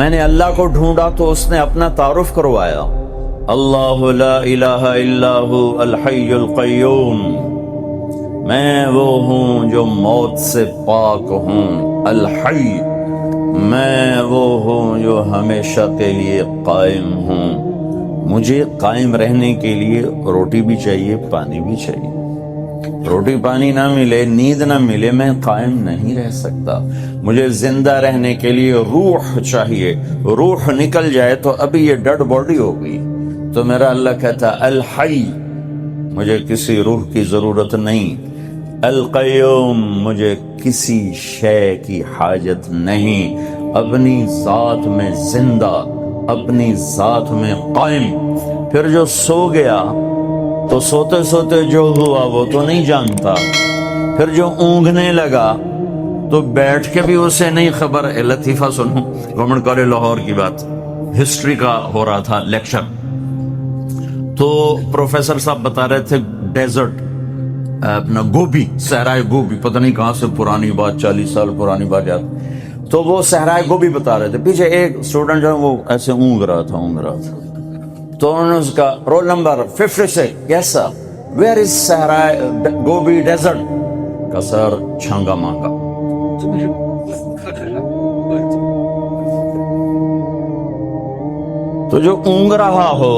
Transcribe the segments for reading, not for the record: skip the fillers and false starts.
میں نے اللہ کو ڈھونڈا تو اس نے اپنا تعارف کروایا، اللہ لا الہ الا هو الحی القیوم، میں وہ ہوں جو موت سے پاک ہوں، الحی، میں وہ ہوں جو ہمیشہ کے لیے قائم ہوں، مجھے قائم رہنے کے لیے روٹی بھی چاہیے، پانی بھی چاہیے، روٹی پانی نہ ملے، نیند نہ ملے، میں قائم نہیں رہ سکتا، مجھے زندہ رہنے کے لیے روح چاہیے، روح نکل جائے تو ابھی یہ ڈیڈ باڈی ہوگی، تو میرا اللہ کہتا الحی، مجھے کسی روح کی ضرورت نہیں، القیوم، مجھے کسی شے کی حاجت نہیں، اپنی ذات میں زندہ، اپنی ذات میں قائم۔ پھر جو سو گیا تو سوتے سوتے جو ہوا وہ تو نہیں جانتا، پھر جو اونگنے لگا تو بیٹھ کے بھی اسے نہیں خبر۔ لطیفہ سنو، گورنمنٹ کالج لاہور کی بات، ہسٹری کا ہو رہا تھا لیکچر، تو پروفیسر صاحب بتا رہے تھے ڈیزرٹ، اپنا گوبی، صحرائے گوبی، پتہ نہیں کہاں سے پرانی بات، 40 سال پرانی بات یاد، تو وہ صحرائے گوبی بتا رہے تھے، پیچھے ایک اسٹوڈنٹ جو ہے وہ ایسے اونگ رہا تھا، تو انہوں نے اس کا roll number 56، yes sir, where is صحرائے گوبی ڈیزرٹ، کا سر چھانگا مانگا۔ تو جو اونگ رہا ہو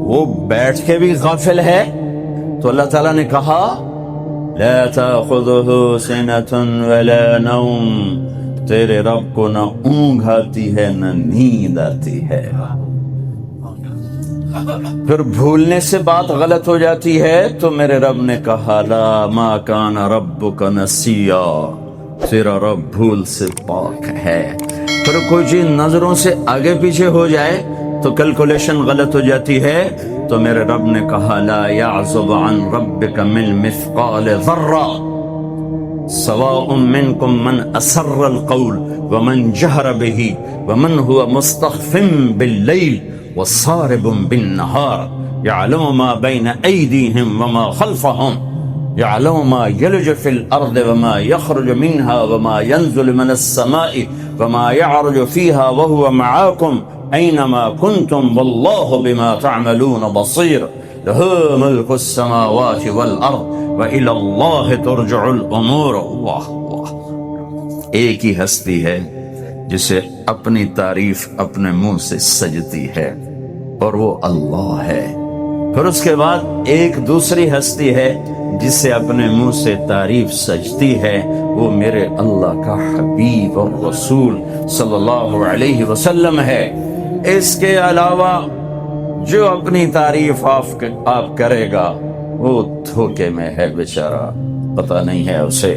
وہ بیٹھ کے بھی غافل ہے، تو اللہ تعالیٰ نے کہا لا تأخذه سنة ولا نوم، تیرے رب کو نہ اونگ آتی ہے نہ نیند آتی ہے۔ پھر بھولنے سے بات غلط ہو جاتی ہے تو میرے رب نے کہا لا ما کان ربک نسیا، تیرا رب بھول سے پاک ہے۔ پھر کوئی چیز نظروں سے آگے پیچھے ہو جائے تو کیلکولیشن غلط ہو جاتی ہے، تو میرے رب نے کہا لا یعزب عن ربک من مثقال ذرہ سواء منکم من اسر القول ومن جہر به ومن هو مستخف باللیل وصارب بالنہار یعلم ما بین ایدیہم وما خلفہم یعلم ما یلج فی الارض وما یخرج منها وما ينزل من السماء وما يعرج فیہا وهو معاکم اینما کنتم واللہ بما تعملون بصیر لہ ملک السماوات والارض وإلی اللہ ترجع الامور۔ واہ واہ، ایک ہی ہستی ہے جسے اپنی تعریف اپنے منہ سے سجتی ہے اور وہ اللہ ہے، پھر اس کے بعد ایک دوسری ہستی ہے جسے اپنے منہ سے تعریف سجتی ہے، وہ میرے اللہ کا حبیب اور رسول صلی اللہ علیہ وسلم ہے۔ اس کے علاوہ جو اپنی تعریف آپ کرے گا وہ دھوکے میں ہے بیچارہ، پتہ نہیں ہے اسے۔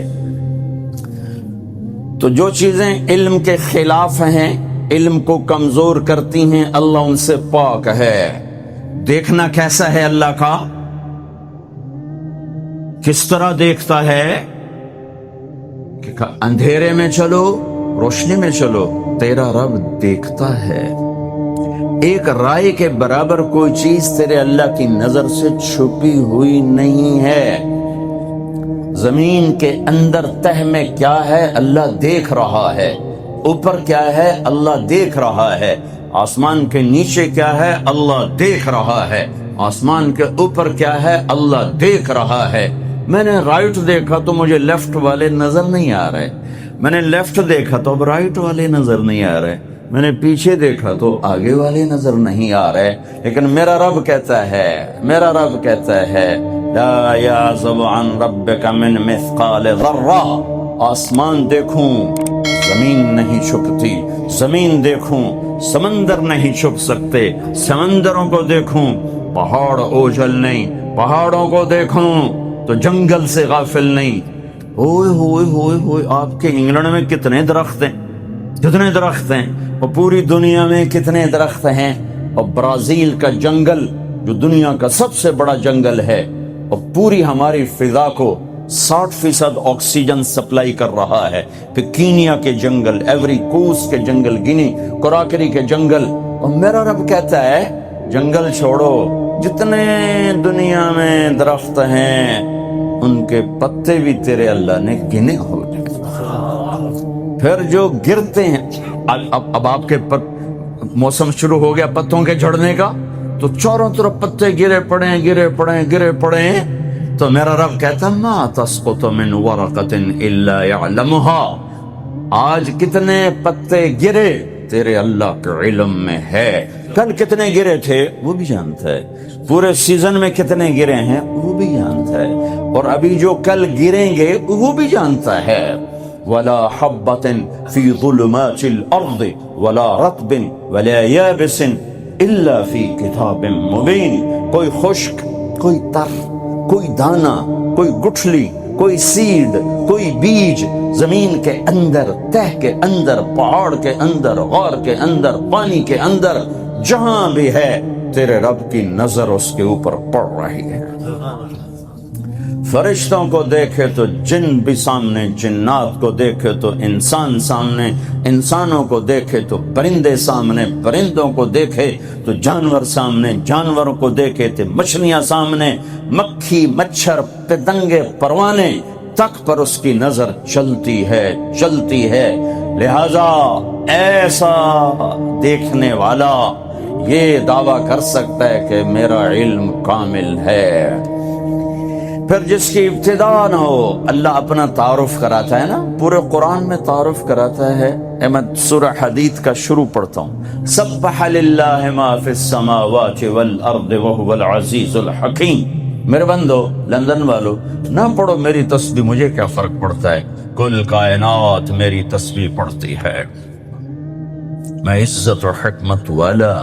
تو جو چیزیں علم کے خلاف ہیں، علم کو کمزور کرتی ہیں، اللہ ان سے پاک ہے۔ دیکھنا کیسا ہے اللہ کا؟ کس طرح دیکھتا ہے کہ اندھیرے میں چلو روشنی میں چلو، تیرا رب دیکھتا ہے۔ ایک رائے کے برابر کوئی چیز تیرے اللہ کی نظر سے چھپی ہوئی نہیں ہے۔ زمین کے اندر تہ میں کیا ہے اللہ دیکھ رہا ہے، اوپر کیا ہے اللہ دیکھ رہا ہے، آسمان کے نیچے کیا ہے اللہ دیکھ رہا ہے، آسمان کے اوپر کیا ہے اللہ دیکھ رہا ہے۔ میں نے رائٹ دیکھا تو مجھے لیفٹ والے نظر نہیں آ رہے، میں نے لیفٹ دیکھا تو اب رائٹ والے نظر نہیں آ رہے، میں نے پیچھے دیکھا تو آگے والے نظر نہیں آ رہے، لیکن میرا رب کہتا ہے لا یعزب عن ربک من مثقال ذرہ، آسمان دیکھوں زمین نہیں چھپتی، زمین دیکھوں سمندر نہیں چھپ سکتے، سمندروں کو دیکھوں پہاڑ اوجھل نہیں، پہاڑوں کو دیکھوں تو جنگل سے غافل نہیں۔ ہوئے ہوئے ہوئے ہوئے، آپ کے انگلینڈ میں کتنے درخت ہیں، اور پوری دنیا میں کتنے درخت ہیں، اور برازیل کا جنگل جو دنیا کا سب سے بڑا جنگل ہے اور پوری ہماری فضا کو 60% آکسیجن سپلائی کر رہا ہے، پھر کینیا کے جنگل، ایوری کوسٹ کے جنگل، گینی کوراکری کے جنگل، اور میرا رب کہتا ہے جنگل چھوڑو، جتنے دنیا میں درخت ہیں ان کے پتے بھی تیرے اللہ نے گنے ہوئے، پھر جو گرتے ہیں اب آپ کے موسم شروع ہو گیا پتوں کے جھڑنے کا، تو چاروں طرف پتے گرے پڑے تو میرا رب کہتا ما تسقط من ورقۃ الا يعلمها، آج کتنے پتے گرے تیرے اللہ کے علم میں ہے، کل کتنے گرے تھے وہ بھی جانتا ہے، پورے سیزن میں کتنے گرے ہیں وہ بھی جانتا ہے، اور ابھی جو کل گریں گے وہ بھی جانتا ہے۔ ولا حبۃ فی ظلمات الارض ولا رطب ولا یابس الا فی کتاب مبین، کوئی خشک، کوئی تر، کوئی دانہ، کوئی گٹھلی، کوئی سیڈ، کوئی بیج زمین کے اندر، تہ کے اندر، پہاڑ کے اندر، غار کے اندر، پانی کے اندر، جہاں بھی ہے تیرے رب کی نظر اس کے اوپر پڑ رہی ہے۔ فرشتوں کو دیکھے تو جن بھی سامنے، جنات کو دیکھے تو انسان سامنے، انسانوں کو دیکھے تو پرندے سامنے، پرندوں کو دیکھے تو جانور سامنے، جانوروں کو دیکھے تو مچھلیاں سامنے، مکھی، مچھر، پتنگے، پروانے تک پر اس کی نظر چلتی ہے۔ لہذا ایسا دیکھنے والا یہ دعویٰ کر سکتا ہے کہ میرا علم کامل ہے۔ پھر جس کی ابتدا نہ ہو، اللہ اپنا تعارف کراتا ہے نا، پورے قرآن میں تعارف کراتا ہے۔ میں سورہ حدید کا شروع پڑھتا ہوں، سبح للہ ما فی السماوات والارض وهو العزیز الحکیم۔ میرے بندو، لندن والو نہ پڑھو میری تسبیح، مجھے کیا فرق پڑتا ہے، کل کائنات میری تسبیح پڑھتی ہے، میں عزت و حکمت والا،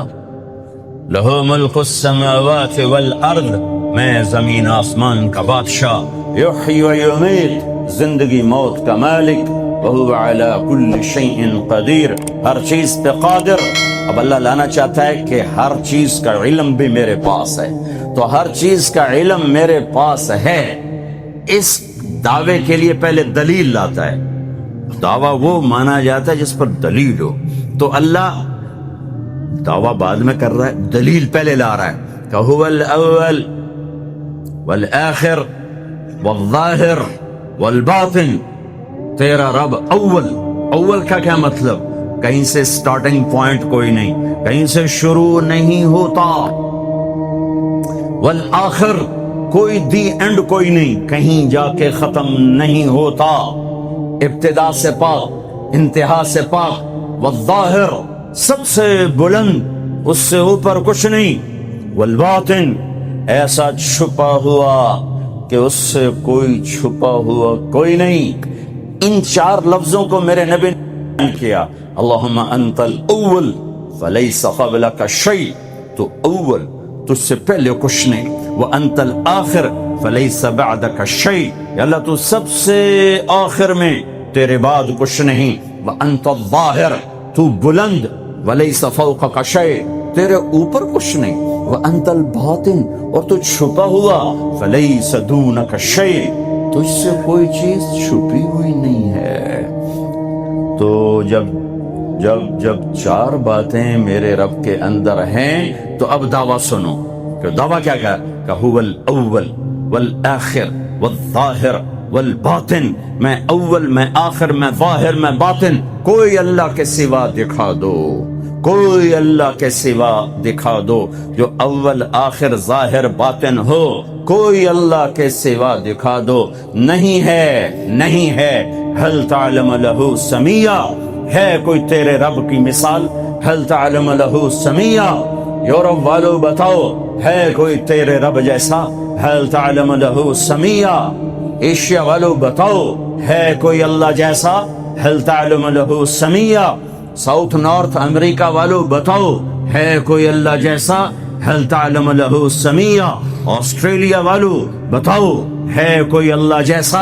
لہو ملک السماوات والارض، میں زمین آسمان کا بادشاہ، یحیی و یمیت، زندگی موت کا مالک، وہو علی کل شیء قدیر، ہر چیز پہ قادر۔ اب اللہ لانا چاہتا ہے کہ ہر چیز کا علم بھی میرے پاس ہے، تو ہر چیز کا علم میرے پاس ہے، اس دعوے کے لیے پہلے دلیل لاتا ہے۔ دعویٰ وہ مانا جاتا ہے جس پر دلیل ہو، تو اللہ دعویٰ بعد میں کر رہا ہے، دلیل پہلے لا رہا ہے کہ هو الاول والآخر والظاہر والباطن، تیرا رب اول کا کیا مطلب، کہیں سے سٹارٹنگ پوائنٹ کوئی نہیں، کہیں سے شروع نہیں ہوتا، والآخر کوئی دی اینڈ کوئی نہیں، کہیں جا کے ختم نہیں ہوتا، ابتدا سے پاک، انتہا سے پاک، والظاہر سب سے بلند، اس سے اوپر کچھ نہیں، والباطن ایسا چھپا ہوا کہ اس سے کوئی چھپا ہوا کوئی نہیں۔ ان چار لفظوں کو میرے نبی نے کیا، اللہم انت الاول فلیس قبلک شیء، تو اول، تجھ سے پہلے کچھ نہیں، وانت الآخر فلیس بعدک شیء، یا اللہ تو سب سے آخر میں، تیرے بعد کچھ نہیں، وانت الظاہر، تو بلند، ولیس فوقک شیء، تیرے اوپر کچھ نہیں، وانت الباطن، اور تو چھپا ہوا، فلیس دونک شیء، تجھ سے کوئی چیز چھپی ہوئی نہیں ہے۔ تو جب چار باتیں میرے رب کے اندر ہیں تو اب دعویٰ سنو، کہ دعویٰ کیا کہا کہ هو الاول والآخر والظاہر والباطن، میں اول، میں آخر، میں ظاہر، میں باطن، کوئی اللہ کے سوا دکھا دو، کوئی اللہ کے سوا دکھا دو جو اول، آخر، ظاہر، باطن ہو، کوئی اللہ کے سوا دکھا دو، نہیں ہے۔ هل تعلم له سمیہ، ہے کوئی تیرے رب کی مثال، هل تعلم له سمیہ، یورپ والو بتاؤ ہے کوئی تیرے رب جیسا، هل تعلم له سمیہ، ایشیا والو بتاؤ ہے کوئی اللہ جیسا، هل تعلم له سمیہ، ساؤتھ نارتھ امریکہ والو بتاؤ ہے کوئی اللہ جیسا، هل تعلم له سمیہ، آسٹریلیا والو بتاؤ ہے کوئی اللہ جیسا،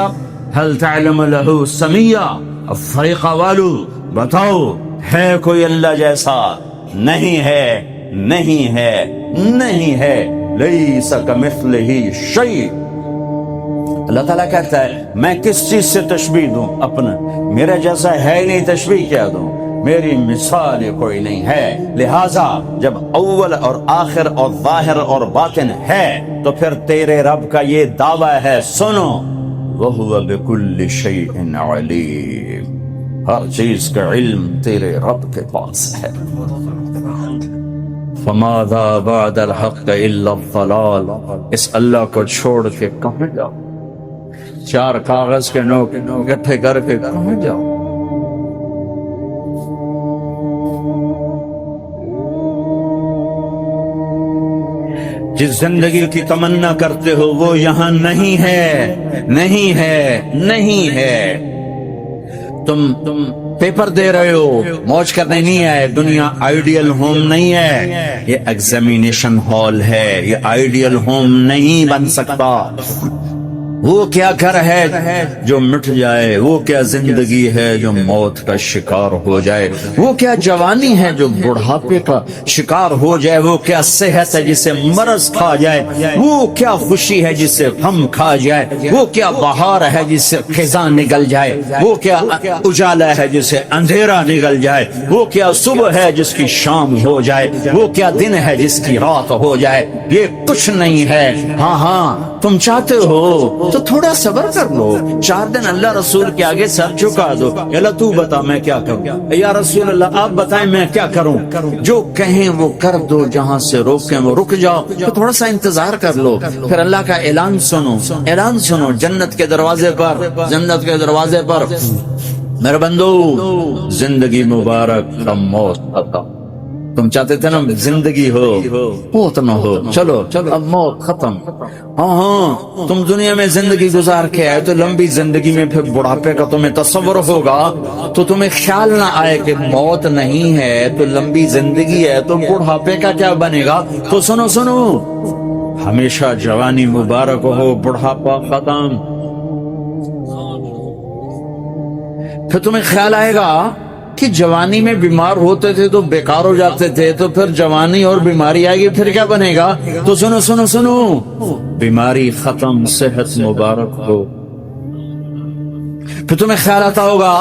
هل تعلم له سمیہ، افریقہ والو بتاؤ ہے کوئی اللہ جیسا، نہیں ہے، لیس کمثلہ شیء۔ اللہ تعالیٰ کہتا ہے میں کس چیز سے تشبیہ دوں، اپنا، میرا جیسا ہے ہی نہیں، تشبیہ کیا دوں، میری مثال کوئی نہیں ہے۔ لہٰذا جب اول اور آخر اور ظاہر اور باطن ہے تو پھر تیرے رب کا یہ دعویٰ ہے، سنو، وَهُوَ بِكُلِّ شَيْءٍ عَلِيمٌ، ہر چیز کا علم تیرے رب کے پاس ہے. فماذا بعد الحق الا الضلال. اس اللہ کو چھوڑ کے کہاں جاؤ؟ چار کاغذ کے نوٹ اکٹھے کر کے کہاں جاؤ؟ جس زندگی کی تمنا کرتے ہو وہ یہاں نہیں ہے، نہیں ہے، نہیں ہے. تم پیپر دے رہے ہو، موج کرنے نہیں ہے. دنیا آئیڈیل ہوم نہیں ہے، یہ ایگزامینیشن ہال ہے. یہ آئیڈیل ہوم نہیں بن سکتا. وہ کیا گھر ہے جو مٹ جائے؟ وہ کیا زندگی ہے جو موت کا شکار ہو جائے؟ وہ کیا جوانی ہے جو بڑھاپے کا شکار ہو جائے؟ وہ کیا صحت ہے جسے مرض کھا جائے؟ وہ کیا خوشی ہے جسے غم کھا جائے؟ وہ کیا بہار ہے جس سے خزاں نکل جائے؟ وہ کیا اجالا ہے جسے اندھیرا نکل جائے؟ وہ کیا صبح ہے جس کی شام ہو جائے؟ وہ کیا دن ہے جس کی رات ہو جائے؟ یہ کچھ نہیں ہے. ہاں تم چاہتے ہو تو تھوڑا صبر کر لو. 4 دن اللہ رسول کے آگے سر جھکا دو. اللہ تو بتا میں کیا کروں؟ یا رسول اللہ آپ بتائیں میں کیا کروں؟ جو کہیں وہ کر دو، جہاں سے روکیں وہ رک جاؤ. تو تھوڑا سا انتظار کر لو، پھر اللہ کا اعلان سنو. اعلان سنو جنت کے دروازے پر، جنت کے دروازے پر. میرے بندو زندگی مبارک، موت ختم. تم چاہتے تھے نا زندگی ہو موت نہ ہو، چلو اب موت ختم. ہاں تم دنیا میں زندگی گزار کے آئے تو لمبی زندگی میں پھر بڑھاپے کا تمہیں تصور ہوگا تو تمہیں خیال نہ آئے کہ موت نہیں ہے تو لمبی زندگی ہے تو بڑھاپے کا کیا بنے گا. تو سنو سنو، ہمیشہ جوانی مبارک ہو، بڑھاپا ختم. پھر تمہیں خیال آئے گا کہ جوانی میں بیمار ہوتے تھے تو بیکار ہو جاتے تھے، تو پھر جوانی اور بیماری آئے گی پھر کیا بنے گا. تو سنو سنو سنو، بیماری ختم، صحت مبارک ہو. پھر تمہیں خیال آتا ہوگا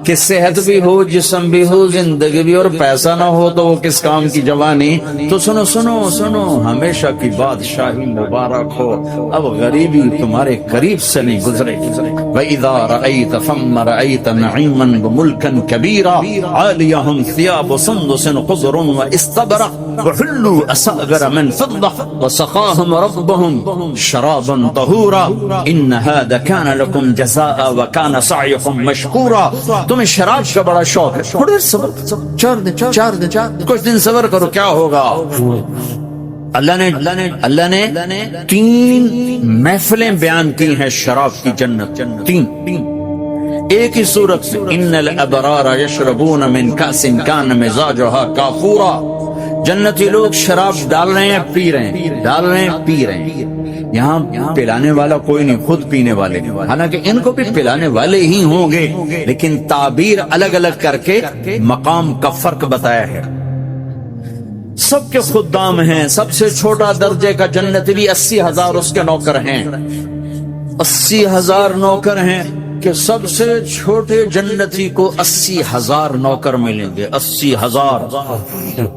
کہ صحت بھی ہو، جسم بھی ہو، زندگی بھی، اور پیسہ نہ ہو تو وہ کس کام کی جوانی. تو سنو سنو سنو، ہمیشہ کی بادشاہی مبارک ہو. اب غریبی تمہارے قریب سے نہیں گزرے گی. وَإِذَا رَأَيْتَ ثَمَّ رَأَيْتَ نَعِيمًا وَمُلْكًا كَبِيرًا عَالِيَهُمْ ثِيَابُ سُنْدُسٍ خُضْرٌ وَإِسْتَبْرَقٍ وَحُلُّوا أَسَاوِرَ مِنْ فِضَّةٍ وَسَقَاهُمْ رَبُّهُمْ شَرَابًا طَهُورًا إِنَّ هَذَا كَانَ لَكُمْ جَزَاءً وَكَانَ سَعْيُكُمْ مشكورا. تمہیں شراب کا بڑا شوق ہے، تھوڑے صبر، 4 دن کچھ دن صبر کرو، کیا ہوگا. اللہ نے 3 محفلیں بیان کی ہیں شراب کی جنت. 3 ایک ہی صورت سے. ان الابرار یشربون من کأس کان مزاجها کافورا. جنتی لوگ شراب ڈال رہے ہیں، پی رہے ہیں، ڈال رہے ہیں، پی رہے ہیں. یہاں پلانے والا کوئی نہیں، خود پینے والے. حالانکہ ان کو بھی پلانے والے ہی ہوں گے، لیکن تعبیر الگ الگ کر کے مقام کا فرق بتایا ہے. سب کے خدام ہیں. سب سے چھوٹا درجے کا جنت بھی 80,000 اس کے نوکر ہیں. 80,000 نوکر ہیں کہ سب سے چھوٹے جنتی کو 80,000 نوکر ملیں گے. 80,000.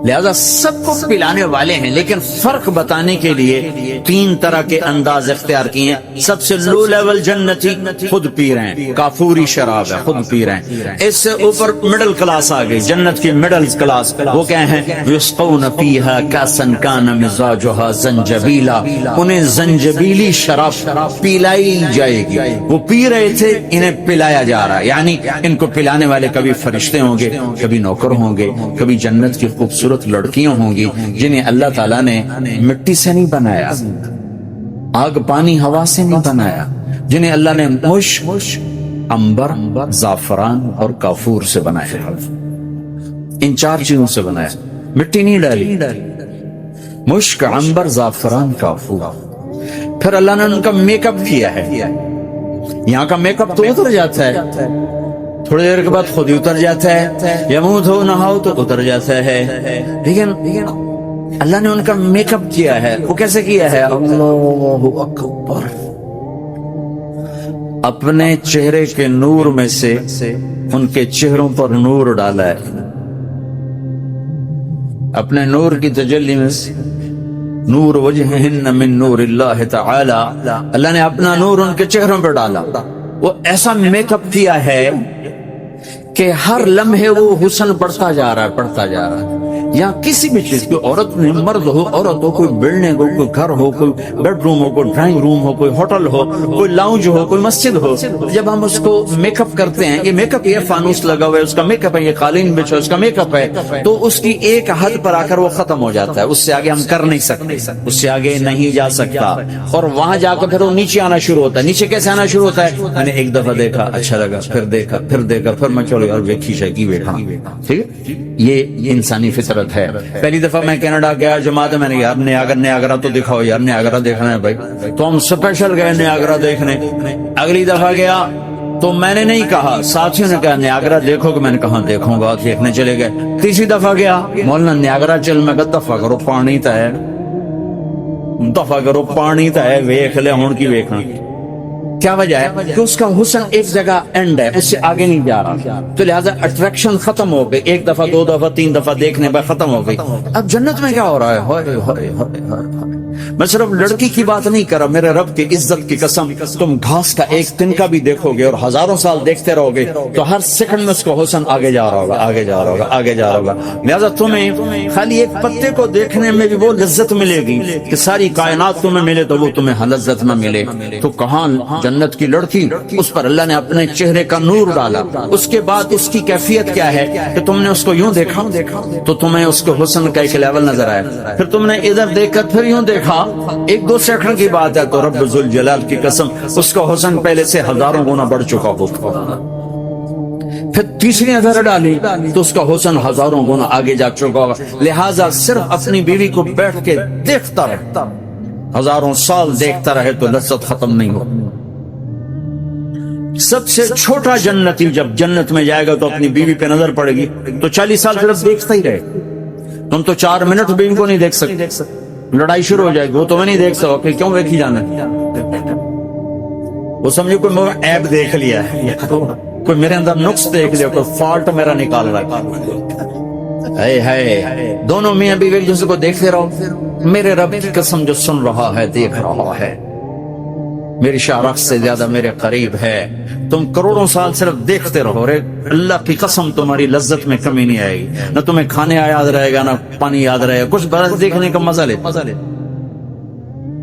لہذا سب کو پلانے والے ہیں، لیکن فرق بتانے کے لیے 3 طرح کے انداز اختیار کیے ہیں. سب سے لو لیول جنتی خود پی رہے ہیں، کافوری شراب ہے، خود پی رہے ہیں. اس سے اوپر مڈل کلاس آ گئی، جنت کی مڈل کلاس. وہ کیا ہیں؟ یسقون فیہا کاسا کان مزاجها زنجبیلا. انہیں زنجبیلی شراب پلائی جائے گی. وہ پی رہے تھے، انہیں پلایا جا رہا ہے. یعنی ان کو پلانے والے کبھی فرشتے ہوں گے، کبھی نوکر ہوں گے، کبھی جنت کی خوبصورت لڑکیاں ہوں گی جنہیں اللہ تعالیٰ نے مٹی سے نہیں بنایا، آگ پانی ہوا سے نہیں بنایا، جنہیں اللہ نے مشک، عنبر، زعفران اور کافور سے بنایا. ان 4 چیزوں سے بنایا، مٹی نہیں ڈالی. مشک، عنبر، زعفران، کافور. پھر اللہ نے ان کا میک اپ کیا ہے. یہاں کا میک اپ تو اتر جاتا ہے، تھوڑی دیر کے بعد خود ہی اتر جاتا ہے، یا منہ دھو نہاؤ تو اتر جاتا ہے. لیکن اللہ نے ان کا میک اپ کیا ہے. وہ کیسے کیا ہے؟ اللہ اکبر. اپنے چہرے کے نور میں سے ان کے چہروں پر نور ڈالا ہے. اپنے نور کی تجلی میں سے نور وجہہن من نور اللہ تعالی. اللہ نے اپنا نور ان کے چہروں پر ڈالا. وہ ایسا میک اپ کیا ہے کہ ہر لمحے وہ حسن بڑھتا جا رہا ہے، بڑھتا جا رہا ہے. یا کسی بھی چیز کی، عورت میں مرد ہو، عورت ہو، کوئی بلڈنگ ہو، کوئی گھر ہو، کوئی بیڈ روم ہو، کوئی ڈرائنگ روم ہو، کوئی ہوٹل ہو، کوئی لاؤنج ہو، کوئی مسجد ہو، جب ہم اس کو میک اپ کرتے ہیں، یہ میک اپ، یہ فانوس لگا ہوا ہے اس کا میک اپ ہے، یہ قالین بچھا اس کا میک اپ ہے، تو اس کی ایک حد پر آ کر وہ ختم ہو جاتا ہے. اس سے آگے ہم کر نہیں سکتے، اس سے آگے نہیں جا سکتا. اور وہاں جا کر پھر وہ نیچے آنا شروع ہوتا ہے. نیچے کیسے آنا شروع ہوتا ہے؟ میں نے ایک دفعہ دیکھا، اچھا لگا، پھر دیکھا، پھر دیکھا، پھر میں چلو یار ویکھی شیکی بیٹھا. ٹھیک ہے، یہ انسانی فطرت ہے. پہلی دفعہ میں کینیڈا گیا جماعت میں نے یار نیاگرا تو دکھاؤ یار، نیاگرا دیکھنا ہے بھائی. تو ہم اسپیشل گئے نیاگرا دیکھنے. اگلی دفعہ گیا تو میں نے نہیں کہا، ساتھیوں نے کہا نیاگرا دیکھو گے، میں نے کہا دیکھوں گا، دیکھنے چلے گئے. تیسری دفعہ گیا، مولانا نیاگرا چل، میں کہا دفعہ کرو پانی تا ہے، دفعہ کرو پانی تا ہے، ویکھ لے ہون کی ویکھنا. کیا وجہ ہے؟ کہ اس کا حسن ایک جگہ اینڈ ہے، اس سے آگے نہیں جا رہا. تو لہٰذا اٹریکشن ختم ہو گئی. ایک دفعہ، دو دفعہ، تین دفعہ دیکھنے بعد ختم ہو گئی. اب جنت میں کیا ہو رہا ہے؟ ہائے ہائے ہائے ہائے. میں صرف لڑکی کی بات نہیں کر رہا، میرے رب کی عزت کی قسم، تم گھاس کا ایک تنکا بھی دیکھو گے اور ہزاروں سال دیکھتے رہو گے تو ہر سیکنڈ میں اس کو حسن آگے جا رہا ہوگا، آگے جا رہا ہوگا، آگے جا رہا ہوگا. لہٰذا تمہیں خالی ایک پتے کو دیکھنے میں بھی وہ لذت ملے گی کہ ساری کائنات تمہیں ملے تو وہ تمہیں لذت نہ ملے. تو کہاں جنت کی لڑکی، اس پر اللہ نے اپنے چہرے کا نور ڈالا. اس کے بعد اس کی کیفیت کیا ہے کہ تم نے اس کو یوں دیکھا تو تمہیں اس کو حسن کا ایک لیول نظر آیا. پھر تم نے ادھر دیکھ کر پھر یوں دیکھا، ایک دو سیکنڈ کی بات ہے تو رب ذوالجلال کی قسم اس کا حسن پہلے سے ہزاروں گنا بڑھ چکا ہوگا. پھر تیسری نظر ڈالی تو اس کا حسن ہزاروں گنا آگے جا چکا ہوگا. لہٰذا صرف اپنی بیوی کو بیٹھ کے دیکھتا رہتا، ہزاروں سال دیکھتا رہے تو لذت ختم نہیں ہو. سب سے چھوٹا جنتی جب جنت میں جائے گا تو اپنی بیوی پہ نظر پڑے گی تو 40 سال صرف دیکھتا ہی رہے. تم تو 4 منٹ بیوی کو نہیں دیکھ سکتے، لڑائی شروع ہو جائے گی. وہ تمہیں نہیں دیکھ سکو کہ کیوں دیکھی جانا، وہ سمجھو کوئی میں عیب دیکھ لیا ہے، کوئی میرے اندر نقص دیکھ لیا، کوئی فالٹ میرا نکال رہا ہے. دونوں میاں بیوی ایک دوسرے کو دیکھتے رہو. میرے رب کی قسم جو سن رہا ہے، دیکھ رہا ہے، میری شارخ سے زیادہ میرے قریب ہے. تم کروڑوں سال صرف دیکھتے رہو رے، اللہ کی قسم تمہاری لذت میں کمی نہیں آئے گی. نہ تمہیں کھانے یاد رہے گا، نہ پانی یاد رہے گا، کچھ برس دیکھنے کا مزہ لے.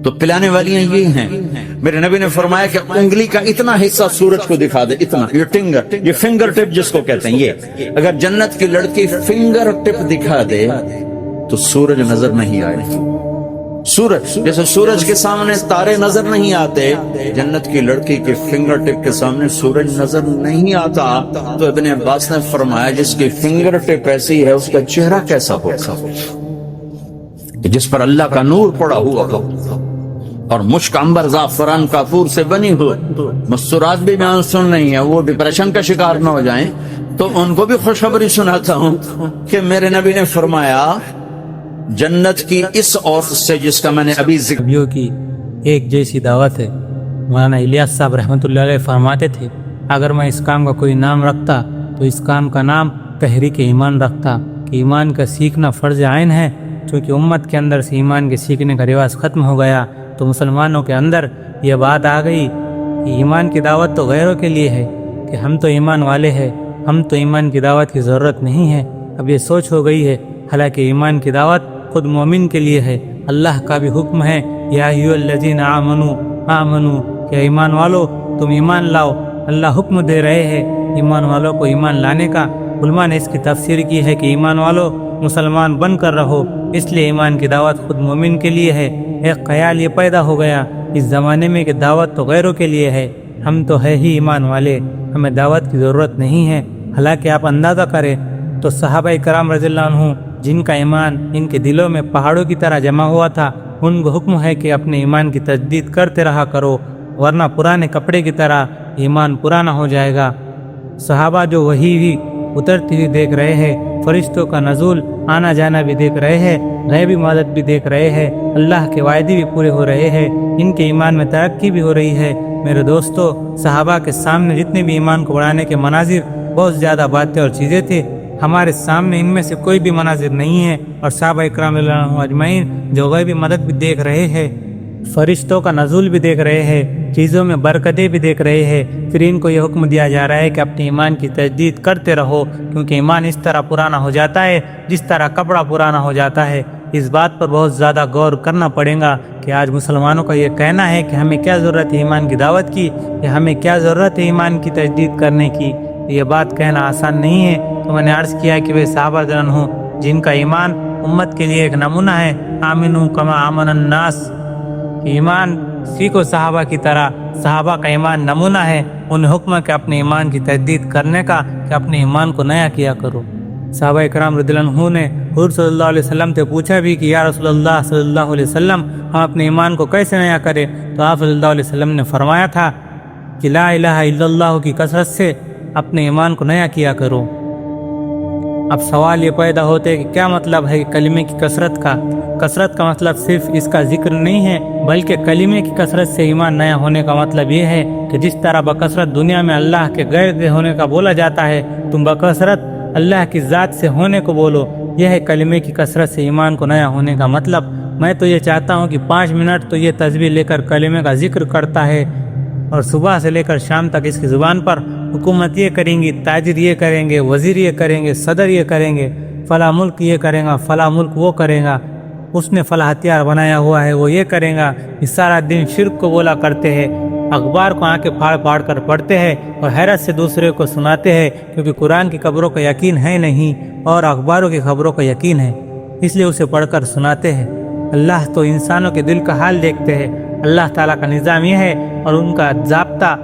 تو پلانے والی یہ ہیں. میرے نبی نے فرمایا کہ انگلی کا اتنا حصہ سورج کو دکھا دے، اتنا، یہ فنگر ٹپ جس کو کہتے ہیں، یہ اگر جنت کی لڑکی فنگر ٹپ دکھا دے تو سورج نظر نہیں آئے. سورج جیسے سورج کے سامنے تارے نظر نہیں آتے، جنت کی لڑکی کے فنگر ٹپ کے سامنے سورج نظر نہیں آتا. تو ابن عباس نے فرمایا جس کی فنگر ٹپ ایسی ہے اس کا چہرہ کیسا ہوگا، جس پر اللہ کا نور پڑا ہوا ہو اور مشک عنبر زعفران کافور سے بنی ہو. مستورات بھی بیان سن رہی ہیں، وہ ڈپریشن کا شکار نہ ہو جائیں تو ان کو بھی خوشخبری سناتا ہوں کہ میرے نبی نے فرمایا جنت کی اس عورت سے جس کا میں نے ابھی ذکر کی ایک جیسی دعوت ہے. مولانا الیاس صاحب رحمۃ اللہ علیہ فرماتے تھے اگر میں اس کام کا کوئی نام رکھتا تو اس کام کا نام تحریک ایمان رکھتا، کہ ایمان کا سیکھنا فرض عین ہے. چونکہ امت کے اندر سے ایمان کے سیکھنے کا رواج ختم ہو گیا تو مسلمانوں کے اندر یہ بات آ گئی کہ ایمان کی دعوت تو غیروں کے لیے ہے، کہ ہم تو ایمان والے ہیں، ہم تو ایمان کی دعوت کی ضرورت نہیں ہے. اب یہ سوچ ہو گئی ہے، حالانکہ ایمان کی دعوت خود مومن کے لیے ہے. اللہ کا بھی حکم ہے، یا ایھا الذین آمنوا کہ ایمان والو تم ایمان لاؤ. اللہ حکم دے رہے ہیں ایمان والوں کو ایمان لانے کا. علماء نے اس کی تفسیر کی ہے کہ ایمان والو مسلمان بن کر رہو، اس لیے ایمان کی دعوت خود مومن کے لیے ہے. ایک خیال یہ پیدا ہو گیا اس زمانے میں کہ دعوت تو غیروں کے لیے ہے، ہم تو ہے ہی ایمان والے، ہمیں دعوت کی ضرورت نہیں ہے. حالانکہ آپ اندازہ کریں تو صحابہ کرام رضی اللہ عنہ جن کا ایمان ان کے دلوں میں پہاڑوں کی طرح جمع ہوا تھا، ان کو حکم ہے کہ اپنے ایمان کی تجدید کرتے رہا کرو، ورنہ پرانے کپڑے کی طرح ایمان پرانا ہو جائے گا. صحابہ جو وحی بھی اترتی ہوئی دیکھ رہے ہیں، فرشتوں کا نزول آنا جانا بھی دیکھ رہے ہیں، غیبی مدد بھی دیکھ رہے ہیں، اللہ کے وعدے بھی پورے ہو رہے ہیں، ان کے ایمان میں ترقی بھی ہو رہی ہے. میرے دوستو، صحابہ کے سامنے جتنے بھی ایمان کو بڑھانے کے مناظر بہت زیادہ باتیں اور چیزیں تھے، ہمارے سامنے ان میں سے کوئی بھی مناظر نہیں ہے. اور صحابہ اکرام رضی اللہ عنہم اجمعین جو غیبی مدد بھی دیکھ رہے ہیں، فرشتوں کا نزول بھی دیکھ رہے ہیں، چیزوں میں برکتیں بھی دیکھ رہے ہیں، پھر ان کو یہ حکم دیا جا رہا ہے کہ اپنے ایمان کی تجدید کرتے رہو، کیونکہ ایمان اس طرح پرانا ہو جاتا ہے جس طرح کپڑا پرانا ہو جاتا ہے۔ اس بات پر بہت زیادہ غور کرنا پڑے گا کہ آج مسلمانوں کا یہ کہنا ہے کہ ہمیں کیا ضرورت ہے ایمان کی دعوت کی، یا ہمیں کیا ضرورت ہے ایمان کی تجدید کرنے کی۔ یہ بات کہنا آسان نہیں ہے۔ تو میں نے عرض کیا کہ وہ صحابہ رضی اللہ عنہم جن کا ایمان امت کے لیے ایک نمونہ ہے، آمنو کما آمن الناس، ایمان سیکھو صحابہ کی طرح، صحابہ کا ایمان نمونہ ہے، ان حکم ہے کہ اپنے ایمان کی تجدید کرنے کا، کہ اپنے ایمان کو نیا کیا کرو۔ صحابہ اکرام رضی اللہ عنہم نے حضور صلی اللہ علیہ وسلم سے پوچھا بھی کہ یا رسول اللہ صلی اللہ علیہ وسلم ہم اپنے ایمان کو کیسے نیا کریں؟ تو آپ صلی اللہ علیہ وسلم نے فرمایا تھا کہ لا الہ الا اللہ کی کثرت سے اپنے ایمان کو نیا کیا کرو۔ اب سوال یہ پیدا ہوتے کہ کیا مطلب ہے کلمے کی کثرت کا؟ کثرت کا مطلب صرف اس کا ذکر نہیں ہے، بلکہ کلمے کی کثرت سے ایمان نیا ہونے کا مطلب یہ ہے کہ جس طرح بکثرت دنیا میں اللہ کے غیر سے ہونے کا بولا جاتا ہے، تم بکثرت اللہ کی ذات سے ہونے کو بولو۔ یہ ہے کلمے کی کثرت سے ایمان کو نیا ہونے کا مطلب۔ میں تو یہ چاہتا ہوں کہ 5 منٹ تو یہ تسبیح لے کر کلمے کا ذکر کرتا ہے، اور صبح سے لے کر شام تک اس کی زبان پر حکومت یہ کریں گی، تاجر یہ کریں گے، وزیر یہ کریں گے، صدر یہ کریں گے، فلاں ملک یہ کرے گا، فلاں ملک وہ کرے گا، اس نے فلاں ہتھیار بنایا ہوا ہے وہ یہ کرے گا۔ یہ سارا دن شرک کو بولا کرتے ہیں، اخبار کو آنکھیں پھاڑ پھاڑ کر پڑھتے ہیں اور حیرت سے دوسرے کو سناتے ہیں، کیونکہ قرآن کی خبروں کا یقین ہے نہیں اور اخباروں کی خبروں کا یقین ہے، اس لیے اسے پڑھ کر سناتے ہیں۔ اللہ تو انسانوں کے دل کا حال دیکھتے ہیں۔ اللہ تعالیٰ کا نظام یہ ہے اور ان کا ضابطہ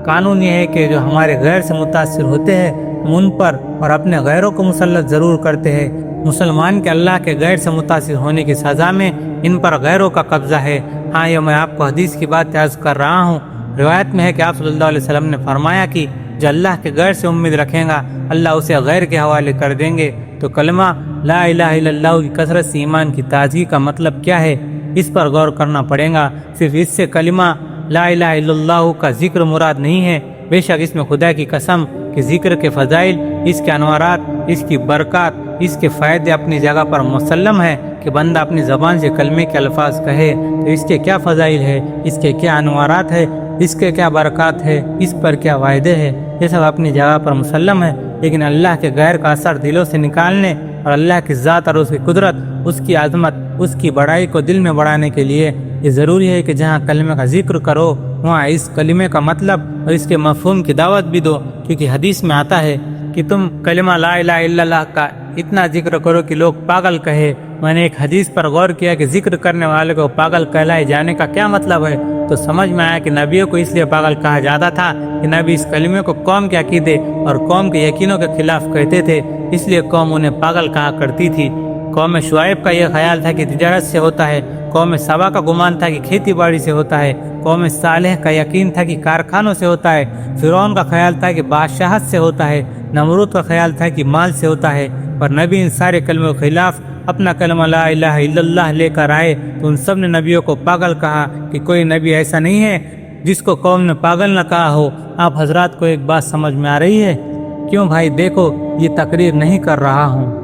قانون یہ ہے کہ جو ہمارے غیر سے متاثر ہوتے ہیں ہم ان پر اور اپنے غیروں کو مسلط ضرور کرتے ہیں۔ مسلمان کے اللہ کے غیر سے متاثر ہونے کی سزا میں ان پر غیروں کا قبضہ ہے۔ ہاں، یہ میں آپ کو حدیث کی بات عرض کر رہا ہوں۔ روایت میں ہے کہ آپ صلی اللہ علیہ وسلم نے فرمایا کہ جو اللہ کے غیر سے امید رکھے گا اللہ اسے غیر کے حوالے کر دیں گے۔ تو کلمہ لا الہ الا اللہ کی کثرت سے ایمان کی تازگی کا مطلب کیا ہے، اس پر غور کرنا پڑے گا۔ صرف اس سے کلمہ لا الہ الا اللہ کا ذکر مراد نہیں ہے، بے شک اس میں خدا کی قسم کہ ذکر کے فضائل، اس کے انوارات، اس کی برکات، اس کے فائدے اپنی جگہ پر مسلم ہے کہ بندہ اپنی زبان سے کلمے کے الفاظ کہے تو اس کے کیا فضائل ہے، اس کے کیا انوارات ہے، اس کے کیا برکات ہے، اس پر کیا وعدے ہے، یہ سب اپنی جگہ پر مسلم ہے۔ لیکن اللہ کے غیر کا اثر دلوں سے نکالنے اور اللہ کی ذات اور اس کی قدرت، اس کی عظمت، اس کی بڑائی کو دل میں بڑھانے کے لیے یہ ضروری ہے کہ جہاں کلمے کا ذکر کرو وہاں اس کلمے کا مطلب اور اس کے مفہوم کی دعوت بھی دو، کیونکہ حدیث میں آتا ہے کہ تم کلمہ لا الہ الا اللہ کا اتنا ذکر کرو کہ لوگ پاگل کہے۔ میں نے ایک حدیث پر غور کیا کہ ذکر کرنے والے کو پاگل کہلائے جانے کا کیا مطلب ہے، تو سمجھ میں آیا کہ نبیوں کو اس لیے پاگل کہا جاتا تھا کہ نبی اس کلمے کو قوم کے عقیدے اور قوم کے یقینوں کے خلاف کہتے تھے، اس لیے قوم انہیں پاگل کہا کرتی تھی۔ قوم شعیب کا یہ خیال تھا کہ تجارت سے ہوتا ہے، قوم سبا کا گمان تھا کہ کھیتی باڑی سے ہوتا ہے، قوم صالح کا یقین تھا کہ کارخانوں سے ہوتا ہے، فرعون کا خیال تھا کہ بادشاہت سے ہوتا ہے، نمرود کا خیال تھا کہ مال سے ہوتا ہے، پر نبی ان سارے کلموں کے خلاف اپنا کلمہ لا الہ الا اللہ لے کر آئے تو ان سب نے نبیوں کو پاگل کہا کہ کوئی نبی ایسا نہیں ہے جس کو قوم نے پاگل نہ کہا ہو۔ آپ حضرات کو ایک بات سمجھ میں آ رہی ہے؟ کیوں بھائی؟ دیکھو، یہ تقریر نہیں کر رہا ہوں،